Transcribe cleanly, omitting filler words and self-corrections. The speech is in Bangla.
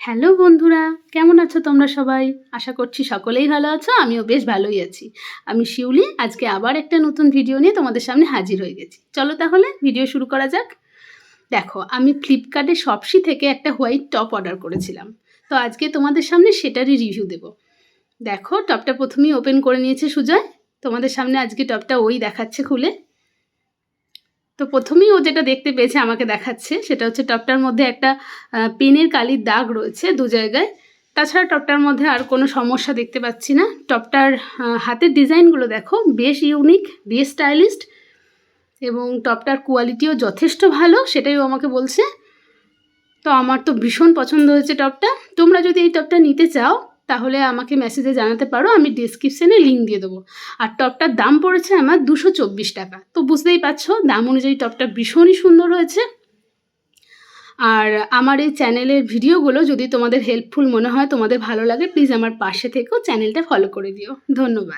হ্যালো বন্ধুরা, কেমন আছো তোমরা সবাই? আশা করছি সকলেই ভালো আছো, আমিও বেশ ভালোই আছি। আমি শিউলি, আজকে আবার একটা নতুন ভিডিও নিয়ে তোমাদের সামনে হাজির হয়ে গেছি। চলো তাহলে ভিডিও শুরু করা যাক। দেখো, আমি ফ্লিপকার্টে শপসি থেকে একটা হোয়াইট টপ অর্ডার করেছিলাম। তো আজকে তোমাদের সামনে সেটারই রিভিউ দেবো। দেখো, টপটা প্রথমেই ওপেন করে নিয়েছে সুজয়। তোমাদের সামনে আজকে টপটা ওই দেখাচ্ছে খুলে। তো প্রথমেই ও যেটা দেখতে পেয়েছে আমাকে দেখাচ্ছে, সেটা হচ্ছে টপটার মধ্যে একটা পেনের কালির দাগ রয়েছে দু জায়গায়। তাছাড়া টপটার মধ্যে আর কোনো সমস্যা দেখতে পাচ্ছি না। টপটার হাতের ডিজাইনগুলো দেখো, বেশ ইউনিক, বেশ স্টাইলিস্ট, এবং টপটার কোয়ালিটিও যথেষ্ট ভালো, সেটাই ও আমাকে বলছে। তো আমার তো ভীষণ পছন্দ হয়েছে টপটা। তোমরা যদি এই টপটা নিতে চাও তাহলে আমাকে মেসেজে জানাতে পারো, আমি ডেসক্রিপশানে লিঙ্ক দিয়ে দেবো। আর টপটার দাম পড়েছে আমার 224 টাকা। তো বুঝতেই পারছো, দাম অনুযায়ী টপটা ভীষণই সুন্দর হয়েছে। আর আমার এই চ্যানেলের ভিডিওগুলো যদি তোমাদের হেল্পফুল মনে হয়, তোমাদের ভালো লাগে, প্লিজ আমার পাশে থেকেও চ্যানেলটা ফলো করে দিও। ধন্যবাদ।